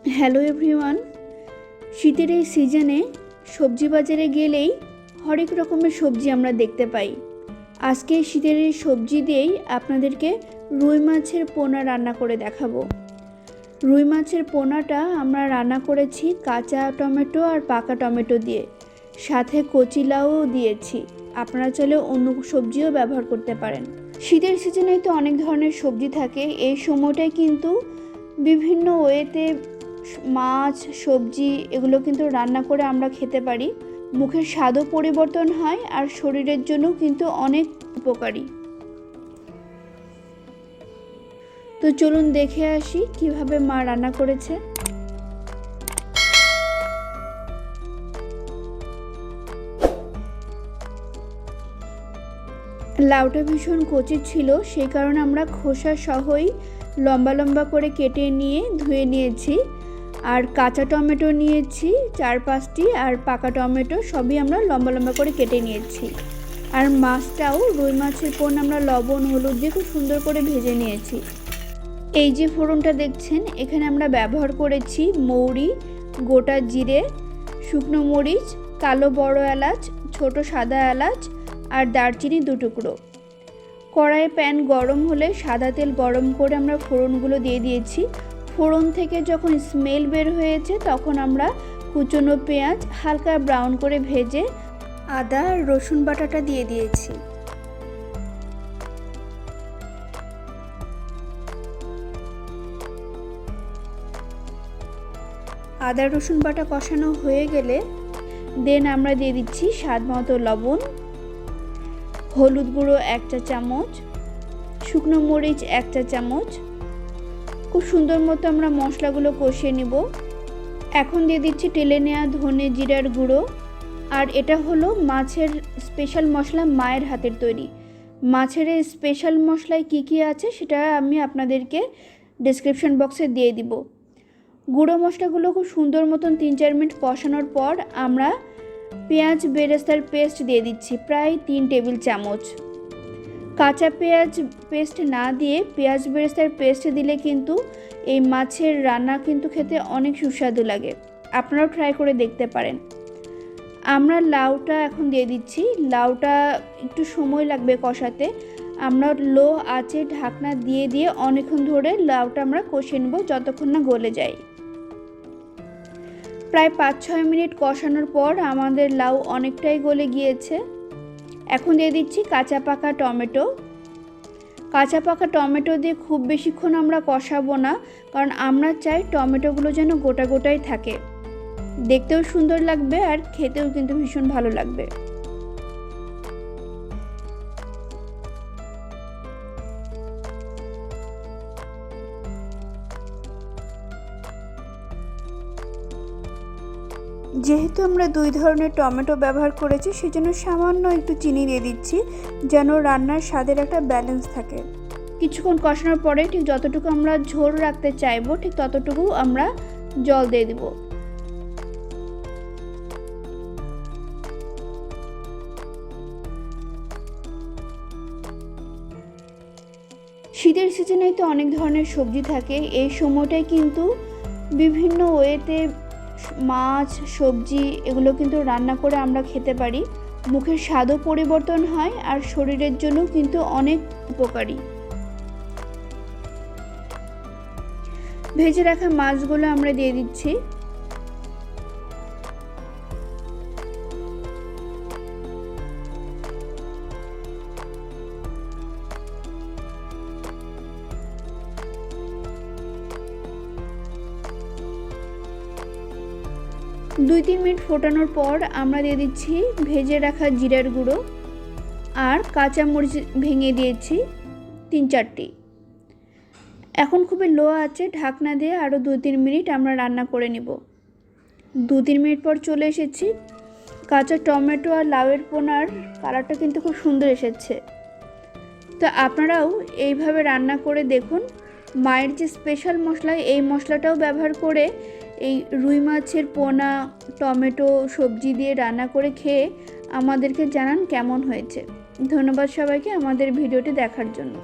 Hello everyone, শীতের এই সিজনে সবজি বাজারে গেলেই হরেক রকমের সবজি আমরা দেখতে পাই। আজকে শীতের এই সবজি দিয়েই আপনাদেরকে রুই মাছের পোনা রান্না করে দেখাবো। রুই মাছের পোনাটা আমরা রান্না করেছি কাঁচা টমেটো আর পাকা টমেটো দিয়ে, সাথে কচি লাউও দিয়েছি। আপনারা চাইলে অন্য সবজিও ব্যবহার করতে পারেন। শীতের সিজনে তো অনেক ধরনের সবজি থাকে, এই সময়টায় কিন্তু বিভিন্ন ওয়েতে মাছ সবজি এগুলো কিন্তু রান্না করে আমরা খেতে পারি। মুখের স্বাদও পরিবর্তন হয় আর শরীরের জন্য কিন্তু অনেক উপকারী। তো চলুন দেখে আসি কিভাবে মা রান্না করেছে। লাউটা ভীষণ কচি ছিল, সেই কারণে আমরা খোসা সহই লম্বা লম্বা করে কেটে নিয়ে ধুয়ে নিয়েছি। আর কাঁচা টমেটো নিয়েছি 4-5টি, আর পাকা টমেটো সবই আমরা লম্বা লম্বা করে কেটে নিয়েছি। আর মাছটাও রুই মাছের পোনা আমরা লবণ হলুদ দিয়ে খুব সুন্দর করে ভেজে নিয়েছি। এই যে ফোড়নটা দেখছেন, এখানে আমরা ব্যবহার করেছি মৌরি, গোটা জিরে, শুকনো মরিচ, কালো বড় এলাচ, ছোট সাদা এলাচ আর দারচিনি 2 টুকরো। কড়াইয়ে প্যান গরম হলে সাদা তেল গরম করে আমরা ফোড়নগুলো দিয়ে দিয়েছি। ফোড়ন থেকে যখন স্মেল বের হয়েছে তখন আমরা কুচনো পেঁয়াজ হালকা ব্রাউন করে ভেজে আদা আর রসুন বাটাটা দিয়ে দিয়েছি। আদা রসুন বাটা কষানো হয়ে গেলে দেন আমরা দিয়ে দিচ্ছি স্বাদ মতো লবণ, হলুদ গুঁড়ো 1 চা চামচ, শুকনো মরিচ 1 চা চামচ। খুব সুন্দর মতো আমরা মশলাগুলো কষিয়ে নিব। এখন দিয়ে দিচ্ছি টেলে নেওয়া ধনে জিরার গুঁড়ো। আর এটা হলো মাছের স্পেশাল মশলা, মায়ের হাতের তৈরি। মাছের এই স্পেশাল মশলায় কী কী আছে সেটা আমি আপনাদেরকে ডেসক্রিপশন বক্সে দিয়ে দিব। গুঁড়ো মশলাগুলো খুব সুন্দর মতন 3-4 মিনিট কষানোর পর আমরা পেঁয়াজ বেরেস্তার পেস্ট দিয়ে দিচ্ছি প্রায় 3 টেবিল চামচ। কাঁচা পেঁয়াজ পেস্ট না দিয়ে পেঁয়াজ বেরেস্তার পেস্ট দিলে কিন্তু এই মাছের রান্না কিন্তু খেতে অনেক সুস্বাদু লাগে। আপনারাও ট্রাই করে দেখতে পারেন। আমরা লাউটা এখন দিয়ে দিচ্ছি। লাউটা একটু সময় লাগবে কষাতে। আমরা লো আঁচে ঢাকনা দিয়ে দিয়ে অনেকক্ষণ ধরে লাউটা আমরা কষিয়ে নেব যতক্ষণ না গলে যায়। প্রায় 5-6 মিনিট কষানোর পর আমাদের লাউ অনেকটাই গলে গিয়েছে। এখন দিয়ে দিচ্ছি কাঁচা পাকা টমেটো। কাঁচা পাকা টমেটো দিয়ে খুব বেশিক্ষণ আমরা কষাবো না, কারণ আমরা চাই টমেটোগুলো যেন গোটা গোটাই থাকে, দেখতেও সুন্দর লাগবে আর খেতেও কিন্তু ভীষণ ভালো লাগবে। যেহেতু আমরা 2 ধরনের টমেটো ব্যবহার করেছি, সেজন্য সামান্য একটু চিনি দিয়ে দিচ্ছি যেন রান্নার স্বাদের একটা ব্যালেন্স থাকে। কিছুক্ষণ কষানোর পরে ঠিক যতটুকু আমরা ঝোল রাখতে চাইবো ঠিক ততটুকু আমরা জল দিয়ে দেব। শীতের সিজনে তো অনেক ধরনের সবজি থাকে, এই সময়টায় কিন্তু বিভিন্ন ওয়েতে মাছ সবজি এগুলো কিন্তু রান্না করে আমরা খেতে পারি। মুখের স্বাদও পরিবর্তন হয় আর শরীরের জন্য কিন্তু অনেক উপকারী। ভেজে রাখা মাছগুলো আমরা দিয়ে দিচ্ছি। দুই 3 মিনিট ফোটানোর পর আমরা দিয়ে দিচ্ছি ভেজে রাখা জিরার গুঁড়ো আর কাঁচা মরিচ ভেঙে দিয়েছি 3-4টি। এখন খুবই লো আছে ঢাকনা দিয়ে আরও 2-3 মিনিট আমরা রান্না করে নিব। 2-3 মিনিট পর চলে এসেছি। কাঁচা টমেটো আর লাউয়ের পোনার কালারটা কিন্তু খুব সুন্দর এসেছে। তো আপনারাও এইভাবে রান্না করে দেখুন। মায়ের যে স্পেশাল মশলা, এই মশলাটাও ব্যবহার করে এই রুই মাছের পোনা টমেটো সবজি দিয়ে রান্না করে খেয়ে আমাদেরকে জানান কেমন হয়েছে। ধন্যবাদ সবাইকে আমাদের ভিডিওটি দেখার জন্য।